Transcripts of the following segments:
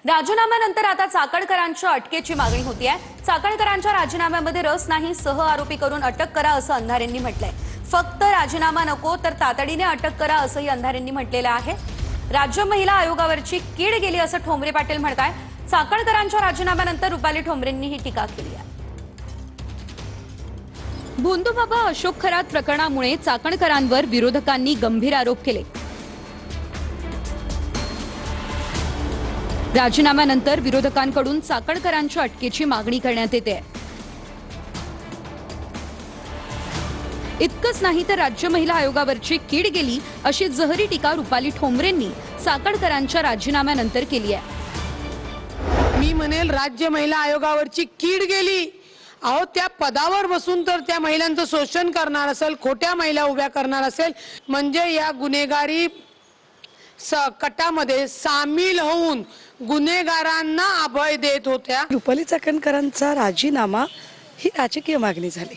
राजीनाम्यानंतर आता चाकणकरांच्या अटकेची मागणी होती आहे। चाकणकरांच्या राजीनाम्यामध्ये रस नाही, सह आरोपी करून अटक करा असं अंधारेंनी म्हटलंय। फक्त राजीनामा नको तर तातडीने अटक करा असंही अंधारेंनी म्हटलेलं आहे। राज्य महिला आयोगावरची कीड गेली असं ठोंबरे पाटील म्हणताय। चाकणकरांच्या राजीनाम्यानंतर रुपाली ठोंबरेंनी ही टीका केली आहे। भोंदूबाबा अशोक खरात प्रकरणामुळे चाकणकरांवर विरोधकांनी गंभीर आरोप केले। राजीनाम्यानंतर विरोधकांकडून चाकणकरांच्या अटकेची मागणी करण्यात येते। इतकंच नाही तर राज्य महिला आयोगावरची कीड गेली अशी जहरी टीका रुपाली ठोंबरेंनी चाकणकरांच्या राजीनाम्यानंतर केली आहे। मी म्हणेल राज्य महिला आयोगावरची कीड गेली। अहो, त्या पदावर बसून तर त्या महिलांचं शोषण करणार असेल, खोट्या महिला उभ्या करणार असेल, म्हणजे या गुन्हेगारी कटामध्ये सामील होऊन गुन्हेगारांना अभय देत होत्या। रुपाली चाकणकरांचा राजीनामा ही राजकीय मागणी झाली।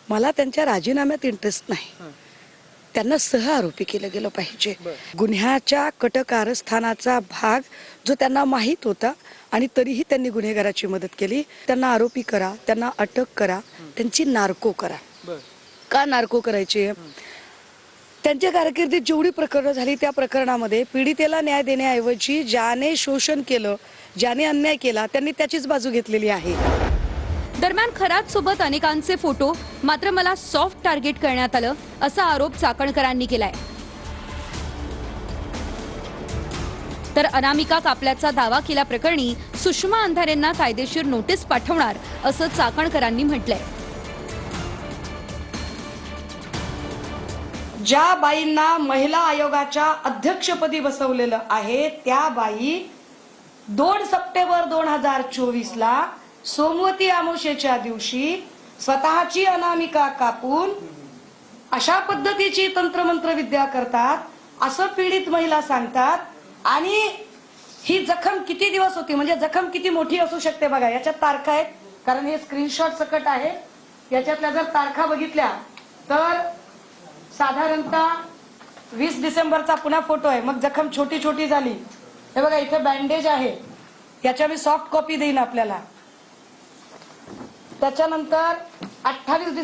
मला त्यांच्या राजीनाम्यात इंटरेस्ट नाही। त्यांना सह आरोपी केलं गेलं पाहिजे। गुन्ह्याच्या कटकारस्थानाचा भाग जो त्यांना माहीत होता आणि तरीही त्यांनी गुन्हेगाराची मदत केली। त्यांना आरोपी करा, त्यांना अटक करा, त्यांची नार्को करा। का नार्को करायची? त्यांच्या कारकिर्दीत जेवढी प्रकरणं झाली त्या प्रकरणामध्ये पीडितेला न्याय देण्याऐवजी ज्याने शोषण केलं, ज्याने अन्याय केला, त्यांनी त्याचीच बाजू घेतलेली आहे। दरम्यान खरात सोबत अनेकांचे फोटो, मात्र मला सॉफ्ट टार्गेट करण्यात आलं असा आरोप चाकणकरांनी केलाय। तर अनामिका कापल्याचा दावा केल्याप्रकरणी सुषमा अंधारेंना कायदेशीर नोटीस पाठवणार असं चाकणकरांनी म्हटलंय। ज्या बाईंना महिला आयोगाच्या अध्यक्षपदी बसवलेलं आहे त्या बाई 2 सप्टेंबर 2024 ला सोमवती अमावस्येच्या दिवशी स्वतःची अनामिका कापून अशा पद्धतीची तंत्रमंत्र विद्या करतात असं पीडित महिला सांगतात। आणि ही जखम किती दिवस होती, म्हणजे जखम किती मोठी असू शकते बघा। याच्यात तारखा आहेत, कारण हे स्क्रीनशॉट सकट आहे। याच्यातल्या जर तारखा बघितल्या तर साधारणतः 20 डिसेंबरचा पुन्हा फोटो आहे। मग जखम छोटी छोटी झाली। हे बघा, इथे बँडेज आहे, याच्या मी सॉफ्ट कॉपी देईन आपल्याला। त्याच्यानंतर 28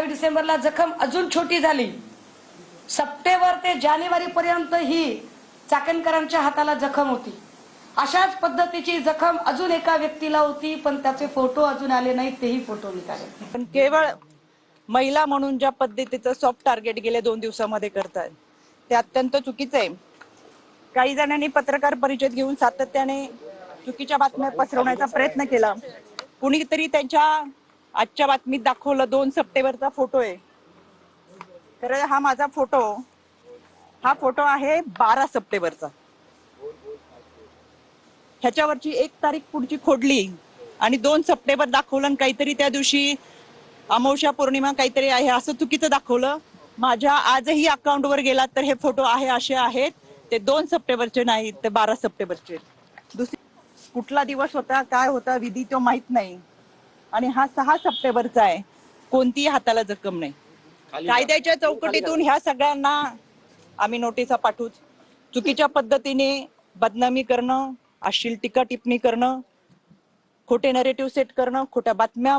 डिसेंबरला जखम अजून छोटी झाली। सप्टेंबर ते जानेवारी पर्यंत ही चाकणकरांच्या हाताला जखम होती। अशाच पद्धतीची जखम अजून एका व्यक्तीला होती, पण त्याचे फोटो अजून आले नाहीत, तेही फोटो निघाले। पण केवळ महिला म्हणून ज्या पद्धतीचं सॉफ्ट टार्गेट गेले 2 दिवसामध्ये करतात ते अत्यंत चुकीचं आहे। काही जणांनी पत्रकार परिषद घेऊन सातत्याने चुकीच्या बातम्या पसरवण्याचा प्रयत्न केला। कुणीतरी त्यांच्या आजच्या बातमीत दाखवलं 2 सप्टेंबरचा फोटो आहे, तर हा माझा हा फोटो आहे 12 सप्टेंबरचा। ह्याच्यावरची 1 तारीख पुढची खोडली आणि 2 सप्टेंबर दाखवलं आणि काहीतरी त्या दिवशी अमावस्या पौर्णिमा काहीतरी आहे असं चुकीचं दाखवलं। माझ्या आजही अकाउंटवर गेला तर हे फोटो असे आहेत, ते 2 सप्टेंबरचे नाहीत, ते 12 सप्टेंबरचे। दुसरी कुठला दिवस होता, काय होता विधी तो माहित नाही। आणि हा 6 सप्टेंबरचा आहे, कोणतीही हाताला जखम नाही। कायद्याच्या चौकटीतून ह्या सगळ्यांना आम्ही नोटिसा पाठवूच। चुकीच्या पद्धतीने बदनामी करणं, अश्लील टीका टिप्पणी करणं, खोटे नरेटिव्ह सेट करणं, खोट्या बातम्या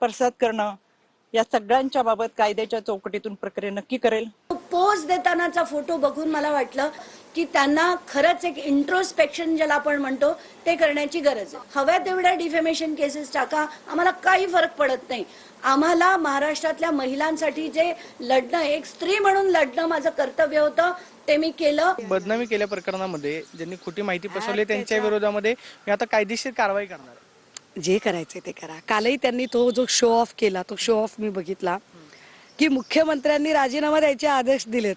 प्रसाद करणं, या सगळ्यांच्या बाबत कायद्याच्या चौकटीतून प्रक्रिया नक्की करेल। पोज देतानाचा फोटो बघून मला वाटलं की त्यांना खरंच एक इंट्रोस्पेक्शन ज्याला आपण म्हणतो ते करण्याची गरज आहे। हव्या तेवढ्या डिफेमेशन केसेस टाका, आम्हाला काही फरक पडत नाही। आम्हाला महाराष्ट्रातल्या महिलांसाठी जे लढणं, एक स्त्री म्हणून लढणं माझं कर्तव्य होतं, ते मी केलं। बदनामी केल्या प्रकरणामध्ये ज्यांनी खोटी माहिती पसरवली त्यांच्या विरोधामध्ये मी आता कायदेशीर कारवाई करणार आहे। जे करायचे ते करा। कालही त्यांनी तो जो शो ऑफ केला, तो शो ऑफ मी बघितला की मुख्यमंत्र्यांनी राजीनामा द्यायचे आदेश दिलेत,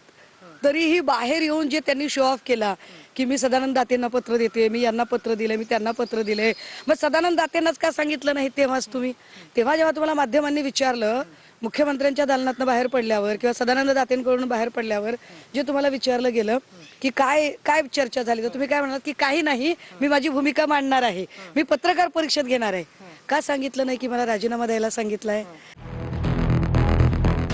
तरीही बाहेर येऊन जे त्यांनी शो ऑफ केला की मी सदानंद दातेंना पत्र देते, मी यांना पत्र दिले, मी त्यांना पत्र दिले। मग सदानंद दातेंनाच का सांगितलं नाही तेव्हाच तुम्ही? तेव्हा जेव्हा तुम्हाला माध्यमांनी विचारलं, मुख्यमंत्र्यांच्या दालनातनं बाहेर पडल्यावर किंवा सदानंद दातेंकडून बाहेर पडल्यावर जे तुम्हाला विचारलं गेलं की काय काय चर्चा झाली, तर तुम्ही काय म्हणालात की काही नाही, मी माझी भूमिका मांडणार आहे, मी पत्रकार परिषद घेणार आहे। का सांगितलं नाही की मला राजीनामा द्यायला सांगितलंय?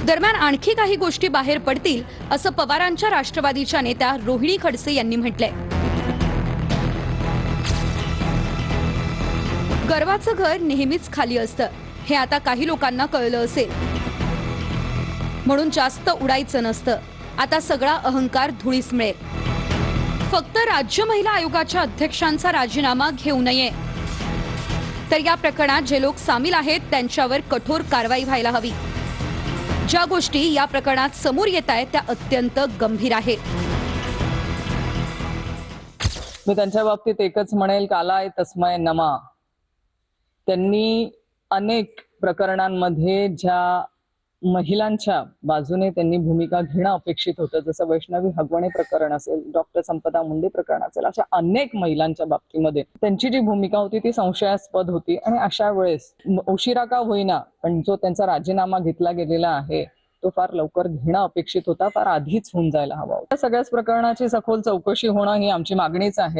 दरम्यान आणखी काही गोष्टी बाहेर पडतील असं पवारांच्या राष्ट्रवादीच्या नेत्या रोहिणी खडसे यांनी म्हटलंय। गर्वाचं घर नेहमीच खाली असतं हे आता काही लोकांना कळलं असेल, म्हणून जास्त उडायचं नसतं. आता सगळा अहंकार धुळीस मिळेल. फक्त राज्य महिला आयोगाच्या अध्यक्षांचा राजीनामा घेऊ नये, तर या प्रकरणात जे लोक सामील आहेत त्यांच्यावर कठोर कारवाई व्हायला हवी. ज्या गोष्टी या प्रकरणात समोर येत आहेत त्या अत्यंत गंभीर आहेत. मी त्यांच्या बाबतीत एकच म्हणेल, कालाय तस्मय नमा. त्यांनी अनेक प्रकरणांमध्ये ज्या महिलांच्या बाजूने त्यांनी भूमिका घेणं अपेक्षित होतं, जसं वैष्णवी हगवणे प्रकरण असेल, डॉक्टर संपदा मुंडे प्रकरण असेल, अशा अनेक महिलांच्या बाबतीमध्ये त्यांची जी भूमिका होती ती संशयास्पद होती. आणि अशा वेळेस उशिरा का होईना पण जो त्यांचा राजीनामा घेतला गेलेला आहे तो फार लवकर घेणं अपेक्षित होता, फार आधीच होऊन जायला हवा होता. सगळ्याच प्रकरणाची सखोल चौकशी होणं ही आमची मागणीच आहे.